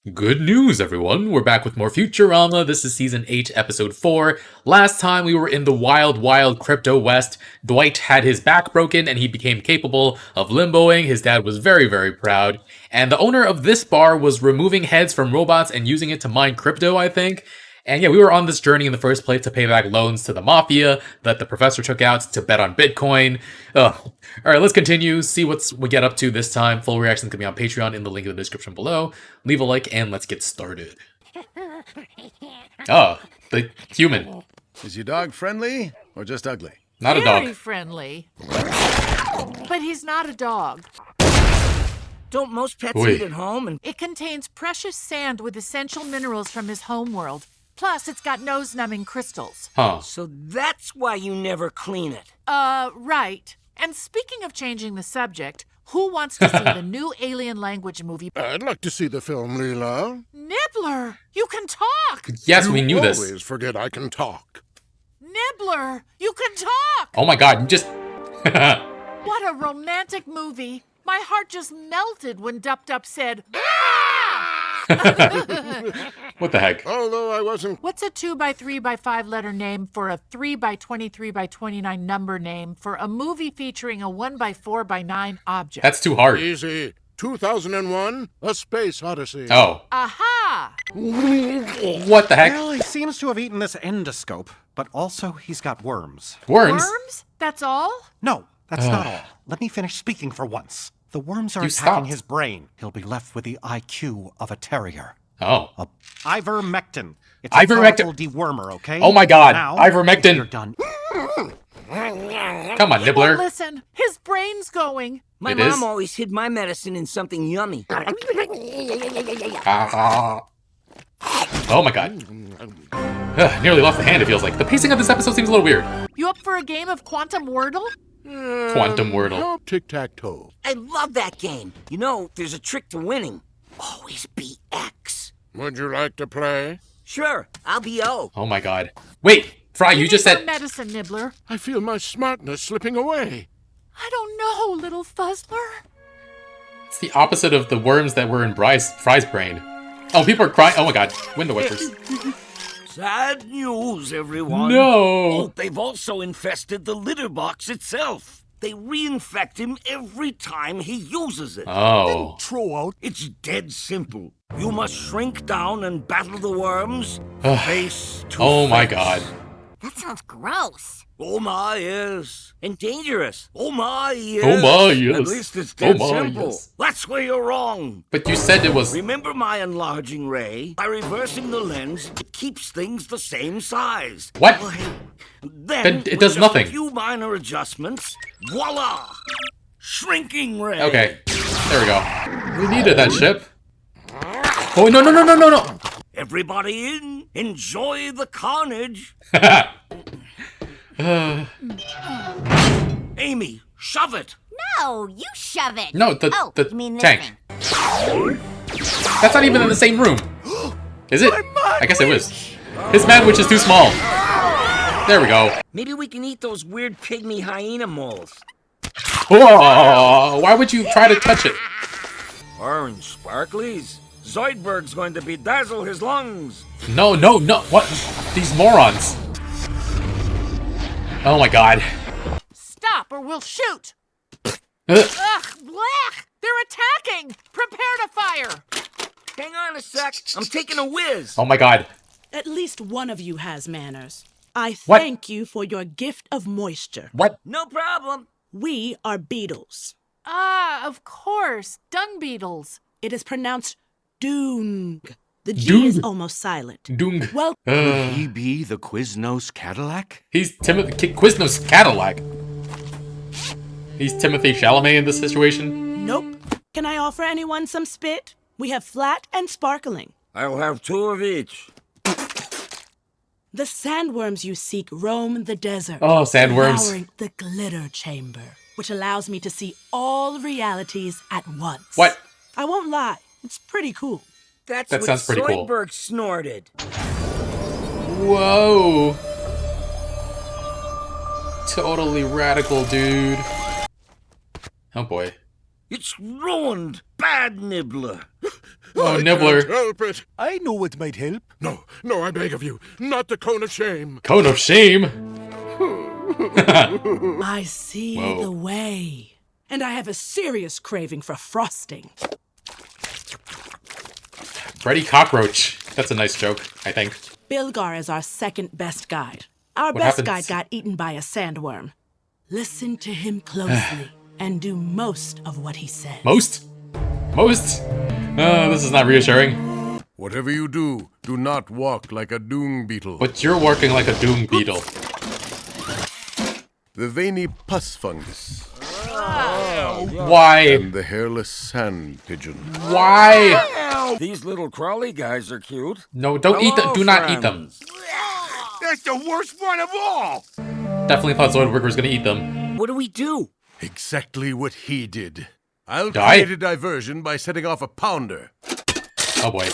Good news, everyone. We're back with more Futurama. This is season 8, episode 4. Last time we were in the wild, wild crypto west. Dwight had his back broken and he became capable of limboing. His dad was very, very proud. And the owner of this bar was removing heads from robots and using it to mine crypto, I think. And yeah, we were on this journey in the first place to pay back loans to the mafia that the professor took out to bet on Bitcoin. Ugh. Alright, let's continue, see what we get up to this time. Full reactions can be on Patreon in the link in the description below. Leave a like and let's get started. Oh, the human. Is your dog friendly or just ugly? Not a dog. Very friendly. But he's not a dog. Don't most pets Oy. eat at home? And It contains precious sand with essential minerals from his homeworld. Plus, it's got nose-numbing crystals. Huh. so that's why you never clean it. Right. And speaking of changing the subject, who wants to see the new alien language movie? I'd like to see the film, Leela. Nibbler, you can talk! Yes, we knew You this. always forget I can talk. Nibbler, you can talk! Oh my god, you just... What a romantic movie. My heart just melted when Dup Dup said, What the heck? Although I wasn't... What's a 2x3x5 letter name for a 3x23x29 number name for a movie featuring a 1x4x9 object? That's too hard. Easy. 2001, A Space Odyssey. Oh. Aha! What the heck? Well, he seems to have eaten this endoscope, but also he's got worms. Worms? Worms? That's all? No, that's not all. Let me finish speaking for once. The worms are You attacking stopped. his brain. He'll be left with the IQ of a terrier. Oh. Ivermectin. It's Ivermectin. a powerful dewormer, okay? Oh my god, Now, ivermectin. if you're done. Come on, Nibbler. Listen, his brain's going. My It mom is? always hid my medicine in something yummy. Ah. Oh my god. Ugh, nearly lost the hand, it feels like. The pacing of this episode seems a little weird. You up for a game of Quantum Wordle? Quantum Wordle. Help tic-tac-toe. I love that game. You know, there's a trick to winning. Always be X. Would you like to play? Sure, I'll be O. Oh my god. Wait, Fry, you just Give me said... some medicine, Nibbler. I feel my smartness slipping away. I don't know, little fuzzler. It's the opposite of the worms that were in Fry's brain. Oh, people are crying. Oh my god. Window wipers. Sad news, everyone. No. Oh, they've also infested the litter box itself. They reinfect him every time he uses it. Oh. Throw out. It's dead simple. You must shrink down and battle the worms, face to Oh my face. god. That sounds gross. Oh my, yes. And dangerous. Oh my, yes. Oh my, yes. At least it's dead Oh my, simple. yes. That's where you're wrong. But you said it was... Remember my enlarging ray? By reversing the lens, it keeps things the same size. What? Then, it does with just nothing. a few minor adjustments, voila! Shrinking ray. Okay. There we go. We needed that ship. Oh, no, no, no, no, no, no. Everybody in. Enjoy the carnage. Amy, shove it. No, you shove it. No, oh, the you mean this tank. thing. That's not even in the same room. Is it? I guess it was. His sandwich is too small. There we go. Maybe we can eat those weird pygmy hyena moles. Whoa, why would you try to touch it? Orange sparklies. Zoidberg's going to bedazzle his lungs. No, no, no. What? These morons. Oh my god. Stop or we'll shoot. Ugh. Ugh, blech! They're attacking! Prepare to fire! Hang on a sec. I'm taking a whiz. Oh my god. At least one of you has manners. I What? thank you for your gift of moisture. What? No problem. We are beetles. Ah, of course. Dung beetles. It is pronounced doong. The G Doong. is almost silent. Dung. Well, Uh, He be the Quiznos Cadillac? he's Timothy Quiznos Cadillac. He's Timothy Chalamet in this situation. nope. Can I offer anyone some spit? We have flat and sparkling. I'll have 2 of each. The sandworms you seek roam the desert. Oh, sandworms. Devouring the glitter chamber, which allows me to see all realities at once. What? I won't lie. It's pretty cool. That's That what sounds pretty cool. Zoidberg snorted. Whoa. Totally radical, dude. Oh boy. It's ruined. Bad Nibbler. Oh, I Nibbler. can't help it. I know what might help. No, no, I beg of you. Not the cone of shame. Cone of shame. I see Whoa. the way. And I have a serious craving for frosting. Freddy Cockroach. That's a nice joke, I think. Bilgar is our second best guide. Our What best happens- guide got eaten by a sandworm. Listen to him closely and do most of what he says. Most? Most? This is not reassuring. Whatever you do, do not walk like a dung beetle. But you're working like a doom beetle. The veiny pus fungus Why? and the hairless sand pigeon. Why? These little crawly guys are cute. No, don't eat them. Do not eat them. That's the worst one of all! Definitely thought Zoidberg was gonna eat them. What do we do? Exactly what he did. I'll Die? create a diversion by setting off a pounder. Oh boy.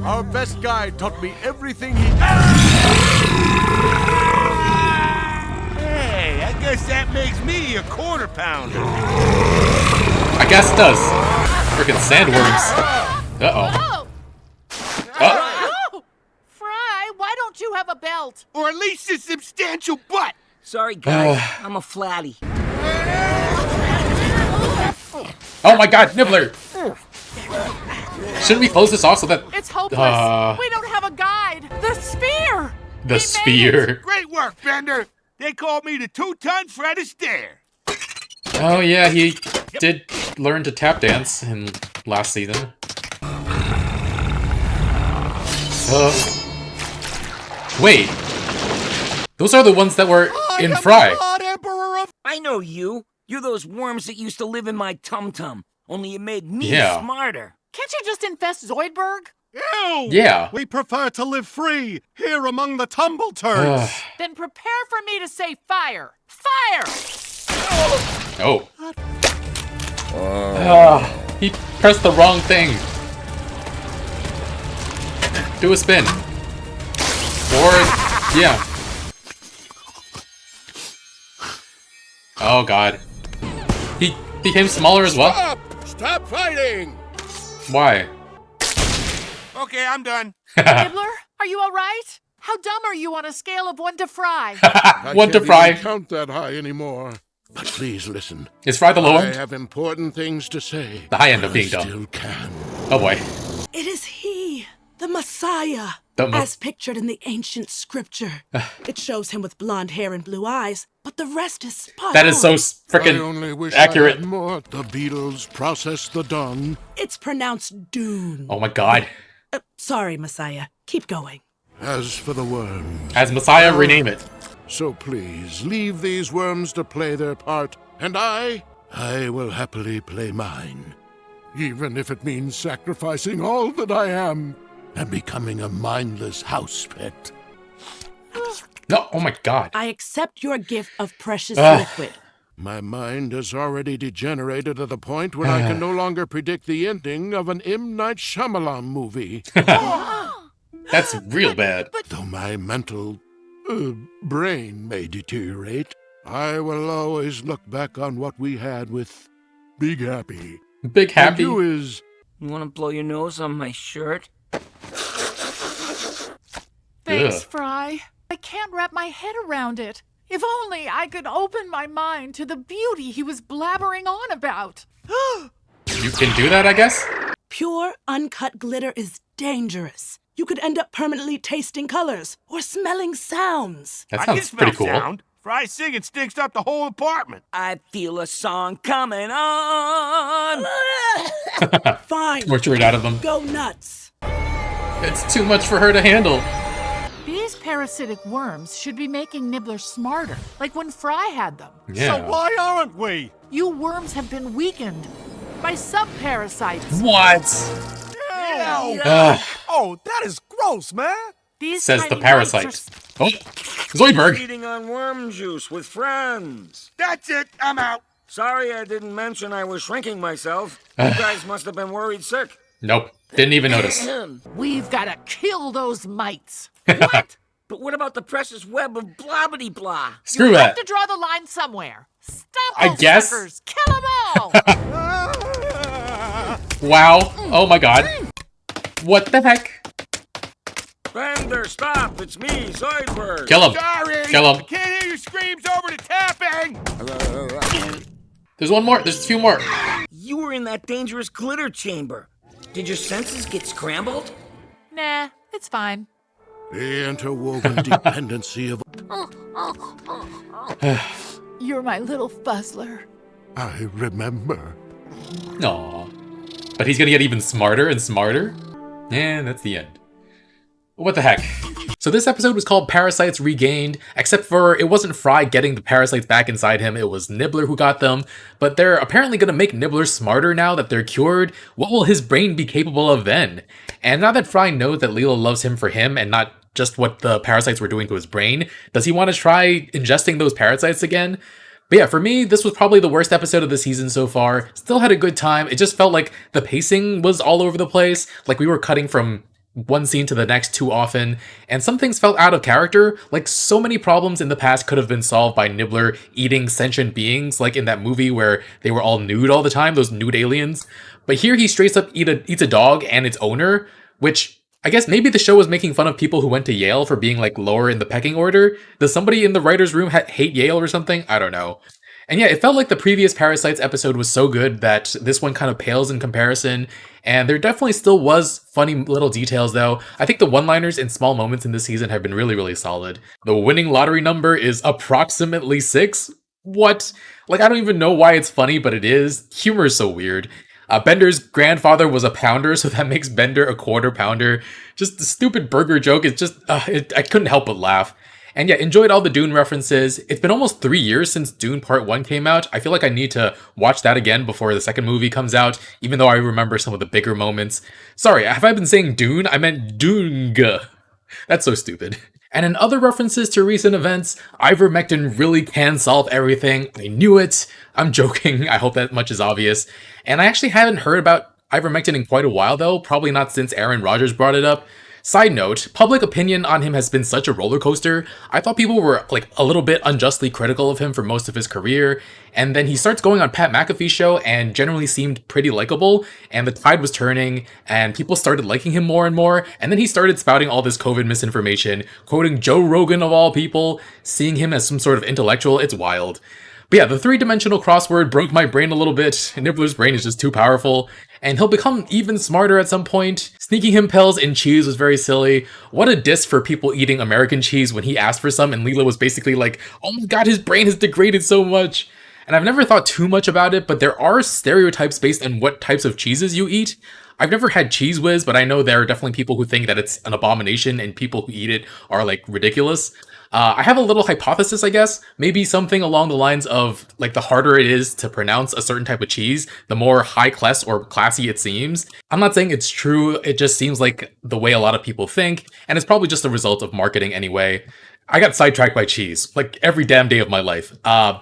Our best guide taught me everything he... Hey, I guess that makes me a quarter pounder. I guess it does. Freaking sandworms. Uh-oh. Oh! Fry, why don't you have a belt? Or at least a substantial butt. Sorry, guys. I'm a flatty. Oh my god, Nibbler! Shouldn't we close this off so that... It's hopeless. Uh. We don't have a guide. The sphere! The sphere. Great work, Bender. They called me the 2-ton Fred Astaire. Oh yeah, he did learn to tap dance in last season. Wait. Those are the ones that were in Fry. I know you. You're those worms that used to live in my tum-tum. Only it made me Yeah. smarter. Can't you just infest Zoidberg? Ew! Yeah. We prefer to live free, here among the tumble turds. Then prepare for me to say fire. Fire! Oh. He pressed the wrong thing. Do a spin. Or, yeah. Oh god. He became smaller as well? Stop! Stop fighting! Why? Okay, I'm done. Nibbler, are you all right? How dumb are you on a scale of 1 to Fry? I One to can't Fry. even count that high anymore. But please listen. Is Fry the low I end? have important things to say. The high end of I being dumb. still can. Oh boy. It is he, the Messiah, The as pictured in the ancient scripture. It shows him with blonde hair and blue eyes, but the rest is spot That is so on. freaking I only wish accurate. I had more. The beetles process the dung. It's pronounced Dune. Oh my god. Sorry, Messiah. Keep going. As for the worms, As Messiah, rename it. so please leave these worms to play their part, and I will happily play mine. Even if it means sacrificing all that I am and becoming a mindless house pet. No, oh my god. I accept your gift of precious Ugh. liquid. My mind has already degenerated to the point where I can no longer predict the ending of an M. Night Shyamalan movie. That's real bad. Though my mental brain may deteriorate, I will always look back on what we had with Big Happy. Big And happy. you is You want to blow your nose on my shirt? Thanks, Ugh. Fry. I can't wrap my head around it. If only I could open my mind to the beauty he was blabbering on about. You can do that, I guess? Pure, uncut glitter is dangerous. You could end up permanently tasting colors or smelling sounds. That I can sounds smell pretty cool. sound. Fry singing stinks up the whole apartment. I feel a song coming on. Fine. More straight out of them. Go nuts. It's too much for her to handle. These parasitic worms should be making Nibbler smarter, like when Fry had them. Yeah. So why aren't we? You worms have been weakened by subparasites. What? Ew. Ugh, Oh, that is gross, man. These says the tiny parasite. mites Oh, Zoidberg. Eating on worm juice with friends. That's it. I'm out. Sorry I didn't mention I was shrinking myself. You guys must have been worried sick. Nope. Didn't even notice. We've got to kill those mites. What? But what about the precious web of blobbity blah? Screw You have that. to draw the line somewhere. Stop I those guess. suckers. Kill them all. Wow. Oh my god. What the heck? Bender, stop! It's me, Zoidberg! Kill him. Sorry! Kill him. Can't hear your screams over the tapping! There's one more. There's two more. You were in that dangerous glitter chamber. Did your senses get scrambled? Nah, it's fine. The interwoven dependency of... You're my little fuzzler. I remember. Aw. But he's gonna get even smarter and smarter? And that's the end. What the heck? So this episode was called Parasites Regained, except for it wasn't Fry getting the parasites back inside him, it was Nibbler who got them. But they're apparently gonna make Nibbler smarter now that they're cured. What will his brain be capable of then? And now that Fry knows that Leela loves him for him and not just what the parasites were doing to his brain, does he want to try ingesting those parasites again? But yeah, for me, this was probably the worst episode of the season so far. Still had a good time. It just felt like the pacing was all over the place. Like we were cutting from one scene to the next too often, and some things felt out of character. Like so many problems in the past could have been solved by Nibbler eating sentient beings, like in that movie where they were all nude all the time, those nude aliens. But here he straight up eats a dog and its owner, which I guess maybe the show was making fun of people who went to Yale for being like lower in the pecking order. Does somebody in the writer's room hate Yale or something? I don't know. And yeah, it felt like the previous Parasites episode was so good that this one kind of pales in comparison. And there definitely still was funny little details though. I think the one-liners in small moments in this season have been really, really solid. The winning lottery number is approximately 6. What? Like, I don't even know why it's funny, but it is. Humor is so weird. Bender's grandfather was a pounder, so that makes Bender a quarter pounder. Just the stupid burger joke is just, I couldn't help but laugh. And yeah, enjoyed all the Dune references. It's been almost 3 years since Dune Part 1 came out. I feel like I need to watch that again before the second movie comes out, even though I remember some of the bigger moments. Sorry, have I been saying Dune? I meant Doonga. That's so stupid. And in other references to recent events, ivermectin really can solve everything. I knew it. I'm joking. I hope that much is obvious. And I actually haven't heard about ivermectin in quite a while though, probably not since Aaron Rodgers brought it up. Side note, public opinion on him has been such a roller coaster. I thought people were like a little bit unjustly critical of him for most of his career, and then he starts going on Pat McAfee's show and generally seemed pretty likable, and the tide was turning, and people started liking him more and more, and then he started spouting all this COVID misinformation, quoting Joe Rogan of all people, seeing him as some sort of intellectual. It's wild. But yeah, the three-dimensional crossword broke my brain a little bit. Nibbler's brain is just too powerful, and he'll become even smarter at some point. Sneaking him pills and cheese was very silly. What a diss for people eating American cheese when he asked for some and Leela was basically like, oh my god, his brain has degraded so much. And I've never thought too much about it, but there are stereotypes based on what types of cheeses you eat. I've never had Cheese Whiz, but I know there are definitely people who think that it's an abomination and people who eat it are like ridiculous. I have a little hypothesis, I guess. Maybe something along the lines of, like, the harder it is to pronounce a certain type of cheese, the more high class or classy it seems. I'm not saying it's true, it just seems like the way a lot of people think, and it's probably just a result of marketing anyway. I got sidetracked by cheese, like every damn day of my life.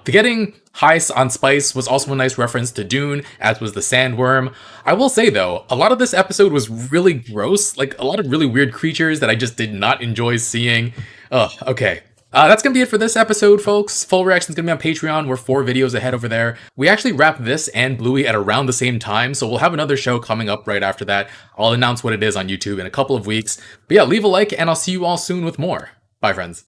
Getting high on spice was also a nice reference to Dune, as was the sandworm. I will say though, a lot of this episode was really gross, like a lot of really weird creatures that I just did not enjoy seeing. Ugh, okay. That's gonna be it for this episode, folks. Full reaction's gonna be on Patreon. We're 4 videos ahead over there. We actually wrapped this and Bluey at around the same time, so we'll have another show coming up right after that. I'll announce what it is on YouTube in a couple of weeks. But yeah, leave a like, and I'll see you all soon with more. Bye, friends.